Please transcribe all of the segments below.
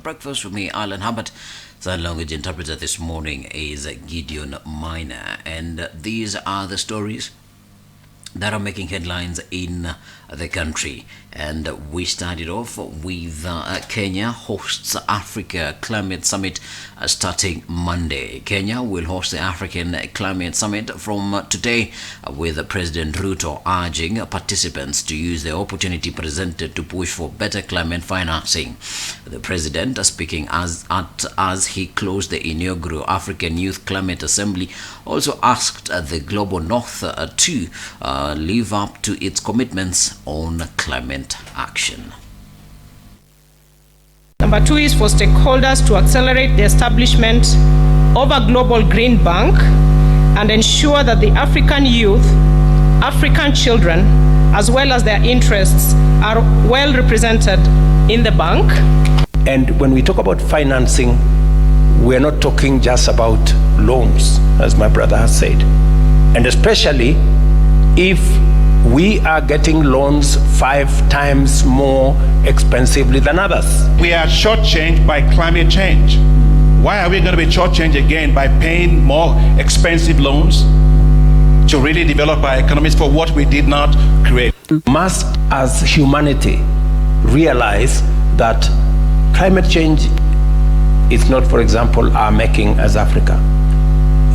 Breakfast with me, Alan Hubbard. Sign language interpreter this morning is Gideon Miner, and these are the stories that are making headlines in the country. And we started off with Kenya hosts Africa Climate Summit starting Monday. Kenya will host the African Climate Summit from today, with President Ruto urging participants to use the opportunity presented to push for better climate financing. The president, speaking as he closed the inaugural African Youth Climate Assembly, also asked the global north to live up to its commitments on climate action. Number 2 is for stakeholders to accelerate the establishment of a global green bank and ensure that the African youth, African children, as well as their interests are well represented in the bank. And when we talk about financing, we're not talking just about loans, as my brother has said. And especially if we are getting loans 5 times more expensively than others. We are shortchanged by climate change. Why are we going to be shortchanged again by paying more expensive loans to really develop our economies for what we did not create? Must, as humanity, realize that climate change is not, for example, our making as Africa.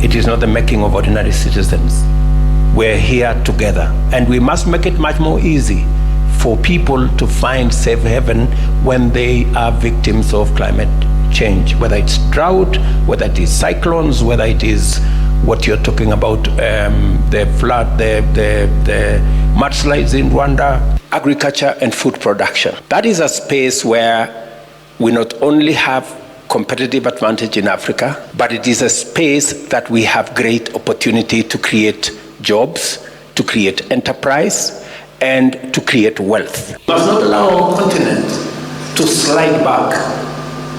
It is not the making of ordinary citizens. We're here together, and we must make it much more easy for people to find safe haven when they are victims of climate change, whether it's drought, whether it is cyclones, whether it is what you're talking about, the flood, the mudslides in Rwanda. Agriculture and food production. That is a space where we not only have competitive advantage in Africa, but it is a space that we have great opportunity to create jobs, to create enterprise, and to create wealth. We must not allow our continent to slide back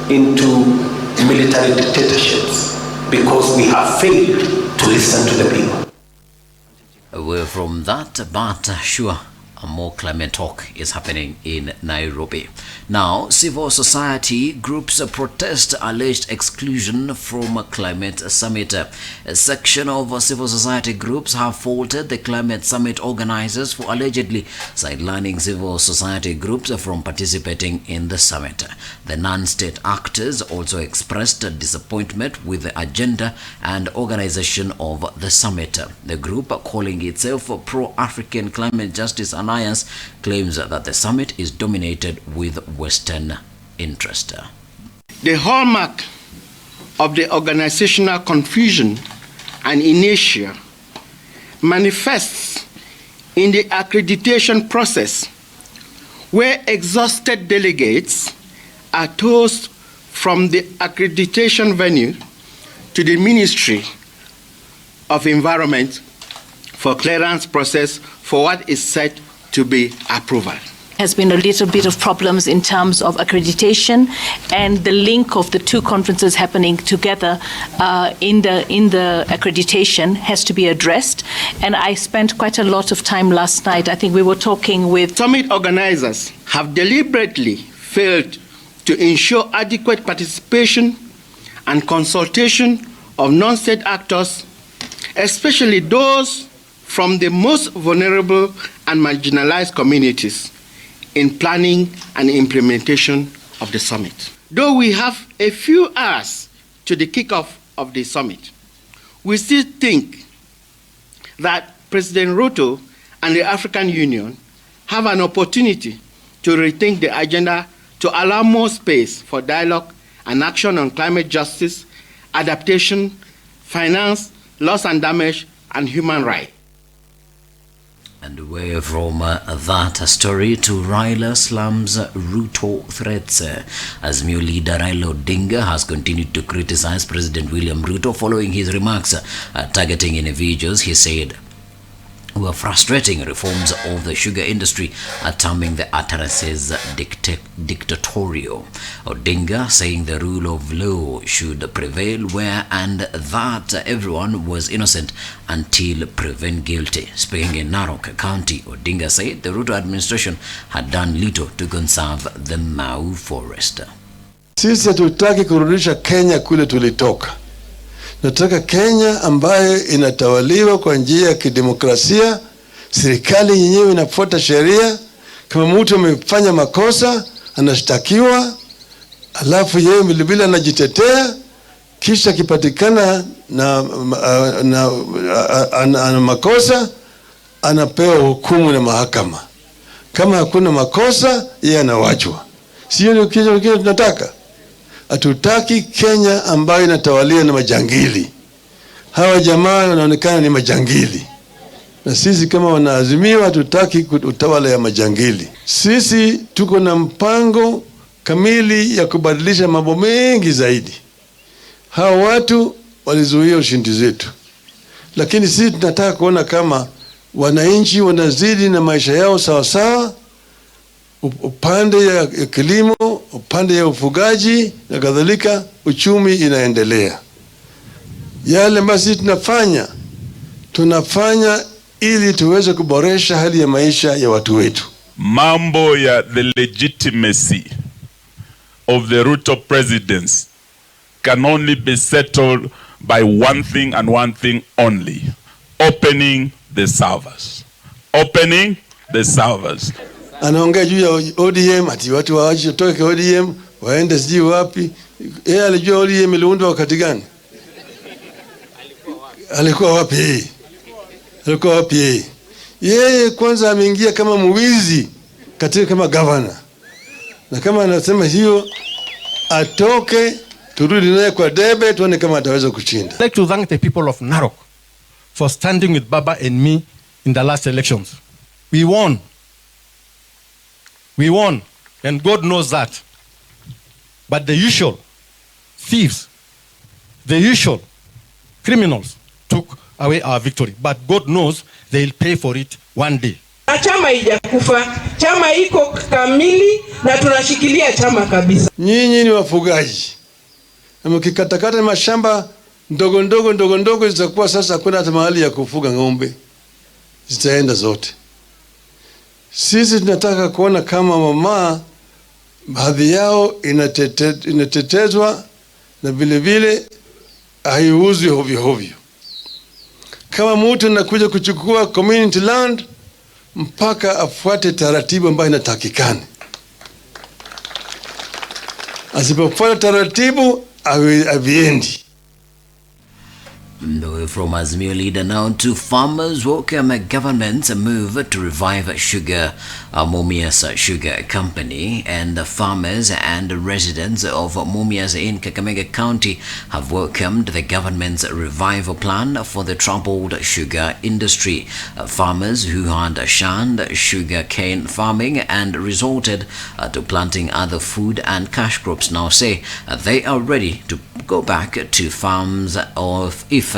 into military dictatorships because we have failed to listen to the people. Away from that, but sure, more climate talk is happening in Nairobi. Now, civil society groups protest alleged exclusion from a climate summit. A section of civil society groups have faulted the climate summit organizers for allegedly sidelining civil society groups from participating in the summit. The non-state actors also expressed disappointment with the agenda and organization of the summit. The group, calling itself Pro-African Climate Justice Alliance, claims that the summit is dominated with Western interest. The hallmark of the organizational confusion and inertia manifests in the accreditation process, where exhausted delegates are tossed from the accreditation venue to the Ministry of Environment for clearance process for what is said to be approval. Has been a little bit of problems in terms of accreditation and the link of the two conferences happening together in the accreditation has to be addressed. And I spent quite a lot of time last night. I think we were talking with summit organizers have deliberately failed to ensure adequate participation and consultation of non-state actors, especially those from the most vulnerable and marginalized communities, in planning and implementation of the summit. Though we have a few hours to the kickoff of the summit, we still think that President Ruto and the African Union have an opportunity to rethink the agenda to allow more space for dialogue and action on climate justice, adaptation, finance, loss and damage, and human rights. And away from that story to Raila slams Ruto threats. As new leader Raila Odinga has continued to criticize President William Ruto following his remarks targeting individuals, he said, were frustrating reforms of the sugar industry, terming the utterances dictatorial. Odinga saying the rule of law should prevail where and that everyone was innocent until proven guilty. Speaking in Narok County, Odinga said the Ruto administration had done little to conserve the Mau forest. Sisi hatutaki kurudisha Kenya kule tulitoka. Nataka Kenya ambayo inatawaliwa kwa njia ya kidemokrasia, serikali yenyewe inafuata sheria. Kama mtu amefanya makosa anashtakiwa, alafu yeye vilevile anajitetea, kisha kipatikana na makosa anapewa hukumu na mahakama. Kama hakuna makosa yeye anawachwa. Sio ndio kitu tunataka? Hatutaki Kenya ambayo inatawaliwa na majangili. Hawa jamaa wanaonekana ni majangili. Na sisi kama wanaazimio hatutaki utawala ya majangili. Sisi tuko na mpango kamili ya kubadilisha mambo mengi zaidi. Hawa watu walizuia ushindi zetu. Lakini sisi tunataka kuona kama wananchi wanazidi na maisha yao sawa sawa, upande ya kilimo, upande ya ufugaji na kadhalika, uchumi inaendelea. Yale ambayo sisi tunafanya ili tuweze kuboresha hali ya maisha ya watu wetu. Mambo ya the legitimacy of the Ruto presidency can only be settled by one thing and one thing only: opening the servers. Opening the servers. Anaongea juu ya ODM, ati watu waache toke ODM waende sijui wapi. Yeye alijua ODM iliundwa wakati gani? Alikuwa wapi? Alikuwa wapi? Yeye kwanza ameingia kama mwizi katika kama governor. Na kama anasema hiyo atoke, turudi naye kwa debe tuone kama ataweza kushinda. I'd like to thank the people of Narok for standing with Baba and me in the last elections. We won. We won, and God knows that. But the usual thieves, the usual criminals took away our victory. But God knows they'll pay for it one day. Chama haijakufa, chama iko kamili na tunashikilia chama kabisa. Nyinyi ni wafugaji. Na mkikatakata mashamba ndogo zitakuwa sasa hakuna hata mahali ya kufuga ng'ombe. Zitaenda zote. Sisi tunataka kuona kama mama baadhi yao inatetezwa na vile vile haiuzwi hovyo. Kama mtu anakuja kuchukua community land mpaka afuate taratibu ambayo inatakikana. Asipofuata taratibu aviendi. From Azimio leader now to farmers welcome a government's move to revive sugar, Mumias Sugar Company, and the farmers and residents of Mumias in Kakamega County have welcomed the government's revival plan for the troubled sugar industry. Farmers who had shunned sugar cane farming and resorted to planting other food and cash crops now say they are ready to go back to farms if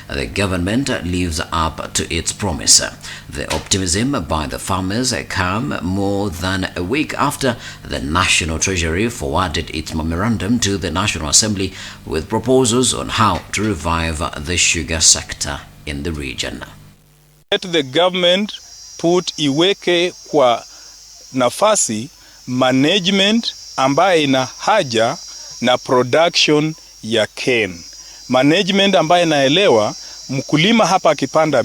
the government lives up to its promise. The optimism by the farmers come more than a week after the National Treasury forwarded its memorandum to the National Assembly with proposals on how to revive the sugar sector in the region. Let the government iweke kwa nafasi management ambaye ina haja na production ya cane. Management ambaye naelewa mkulima hapa akipanda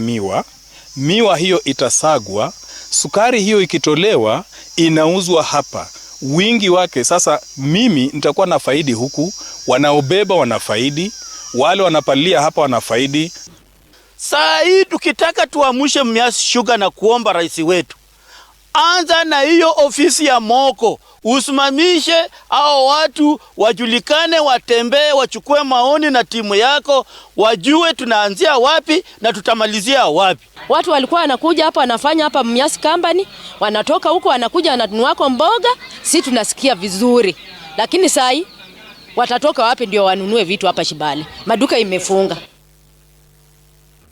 miwa hiyo itasagwa, sukari hiyo ikitolewa inauzwa hapa. Wingi wake sasa mimi nitakuwa na faidi huku, wanaobeba wanafaidi, wale wanapalia hapa wanafaidi. Saa hii tukitaka tuamshe Mumias Sugar na kuomba rais wetu, anza na hiyo ofisi ya Moko, usimamishe hao watu wajulikane, watembee, wachukue maoni na timu yako, wajue tunaanzia wapi na tutamalizia wapi. Watu walikuwa wanakuja hapa wanafanya hapa Mumias Company, wanatoka huko wanakuja wananunuako mboga, si tunasikia vizuri. Lakini saa hii watatoka wapi ndio wanunue vitu hapa Shibale? Maduka imefunga.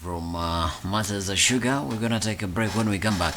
From matters of sugar, we're going to take a break. When we come back,